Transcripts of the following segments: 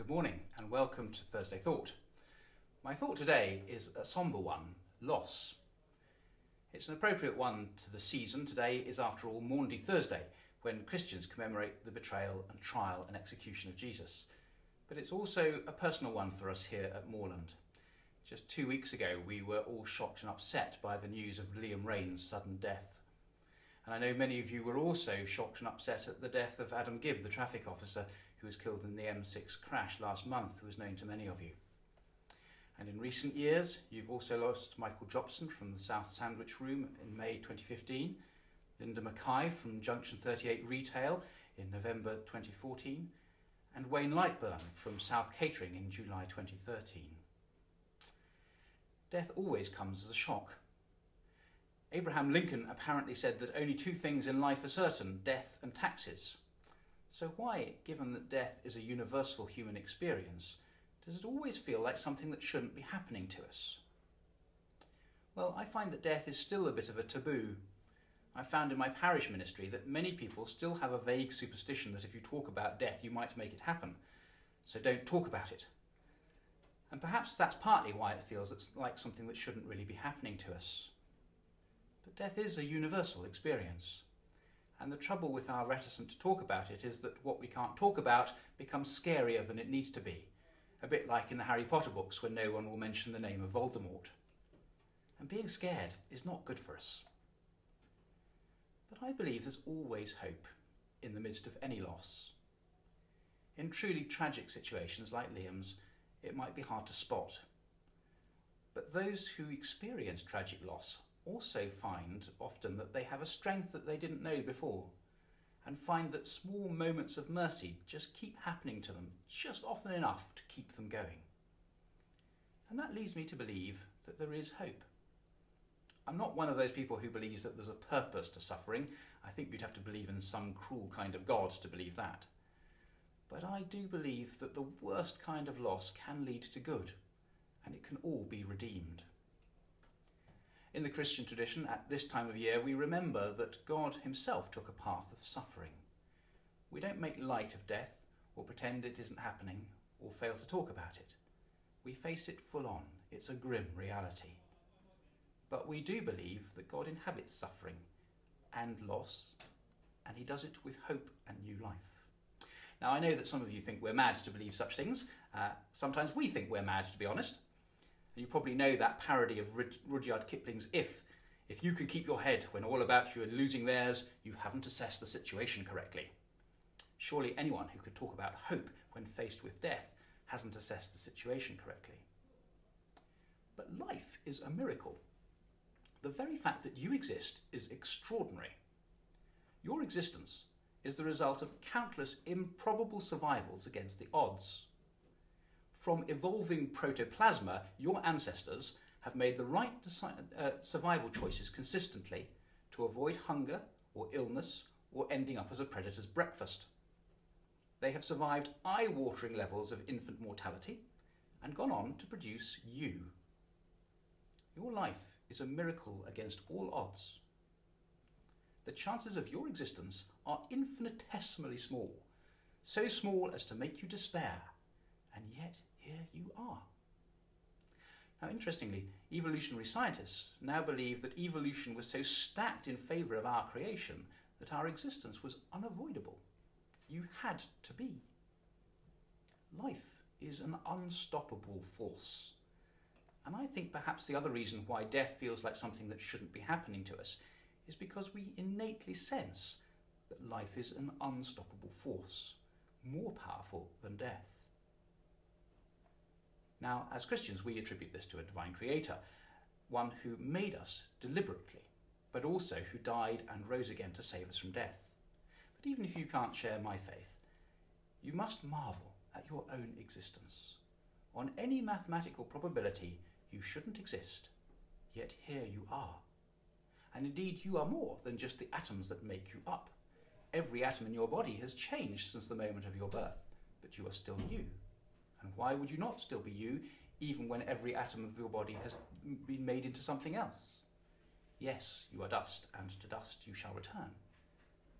Good morning and welcome to Thursday Thought. My thought today is a sombre one, loss. It's an appropriate one to the season. Today is, after all, Maundy Thursday, when Christians commemorate the betrayal and trial and execution of Jesus. But it's also a personal one for us here at Moorland. Just 2 weeks ago, we were all shocked and upset by the news of Liam Rain's sudden death. And I know many of you were also shocked and upset at the death of Adam Gibb, the traffic officer who was killed in the M6 crash last month, who was known to many of you. And in recent years, you've also lost Michael Jobson from the South Sandwich Room in May 2015, Linda Mackay from Junction 38 Retail in November 2014, and Wayne Lightburn from South Catering in July 2013. Death always comes as a shock. Abraham Lincoln apparently said that only two things in life are certain, death and taxes. So why, given that death is a universal human experience, does it always feel like something that shouldn't be happening to us? Well, I find that death is still a bit of a taboo. I found in my parish ministry that many people still have a vague superstition that if you talk about death, you might make it happen. So don't talk about it. And perhaps that's partly why it feels like something that shouldn't really be happening to us. But death is a universal experience. And the trouble with our reticence to talk about it is that what we can't talk about becomes scarier than it needs to be. A bit like in the Harry Potter books when no one will mention the name of Voldemort. And being scared is not good for us. But I believe there's always hope in the midst of any loss. In truly tragic situations like Liam's, it might be hard to spot. But those who experience tragic loss also find often that they have a strength that they didn't know before, and find that small moments of mercy just keep happening to them, just often enough to keep them going. And that leads me to believe that there is hope. I'm not one of those people who believes that there's a purpose to suffering. I think you'd have to believe in some cruel kind of God to believe that. But I do believe that the worst kind of loss can lead to good, and it can all be redeemed. In the Christian tradition, at this time of year, we remember that God himself took a path of suffering. We don't make light of death, or pretend it isn't happening, or fail to talk about it. We face it full on. It's a grim reality. But we do believe that God inhabits suffering and loss, and he does it with hope and new life. Now, I know that some of you think we're mad to believe such things. Sometimes we think we're mad, to be honest. You probably know that parody of Rudyard Kipling's If you can keep your head when all about you are losing theirs, you haven't assessed the situation correctly. Surely anyone who could talk about hope when faced with death hasn't assessed the situation correctly. But life is a miracle. The very fact that you exist is extraordinary. Your existence is the result of countless improbable survivals against the odds. From evolving protoplasma, your ancestors have made the right survival choices consistently to avoid hunger or illness or ending up as a predator's breakfast. They have survived eye-watering levels of infant mortality and gone on to produce you. Your life is a miracle against all odds. The chances of your existence are infinitesimally small, so small as to make you despair, and yet here you are. Now, interestingly, evolutionary scientists now believe that evolution was so stacked in favour of our creation that our existence was unavoidable. You had to be. Life is an unstoppable force. And I think perhaps the other reason why death feels like something that shouldn't be happening to us is because we innately sense that life is an unstoppable force, more powerful than death. Now, as Christians, we attribute this to a divine creator, one who made us deliberately, but also who died and rose again to save us from death. But even if you can't share my faith, you must marvel at your own existence. On any mathematical probability, you shouldn't exist, yet here you are. And indeed, you are more than just the atoms that make you up. Every atom in your body has changed since the moment of your birth, but you are still you. And why would you not still be you, even when every atom of your body has been made into something else? Yes, you are dust, and to dust you shall return.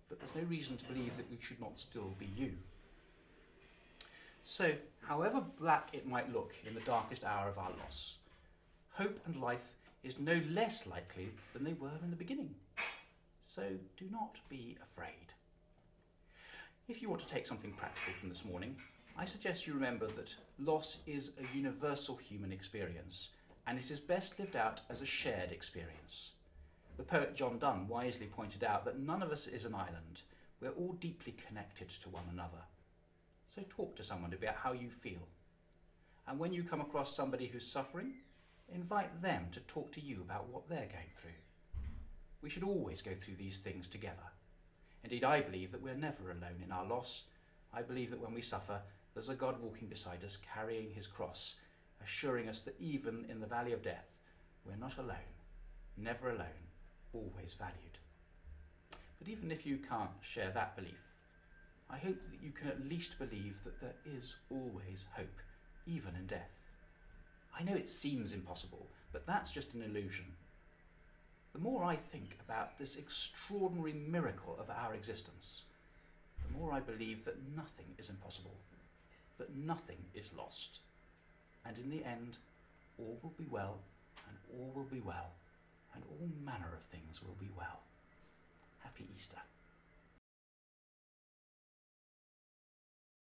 But there's no reason to believe that you should not still be you. So, however black it might look in the darkest hour of our loss, hope and life is no less likely than they were in the beginning. So do not be afraid. If you want to take something practical from this morning, I suggest you remember that loss is a universal human experience, and it is best lived out as a shared experience. The poet John Donne wisely pointed out that none of us is an island. We're all deeply connected to one another. So talk to someone about how you feel. And when you come across somebody who's suffering, invite them to talk to you about what they're going through. We should always go through these things together. Indeed, I believe that we're never alone in our loss. I believe that when we suffer, there's a God walking beside us, carrying his cross, assuring us that even in the valley of death, we're not alone, never alone, always valued. But even if you can't share that belief, I hope that you can at least believe that there is always hope, even in death. I know it seems impossible, but that's just an illusion. The more I think about this extraordinary miracle of our existence, the more I believe that nothing is impossible, that nothing is lost, and in the end, all will be well, and all will be well, and all manner of things will be well. Happy Easter.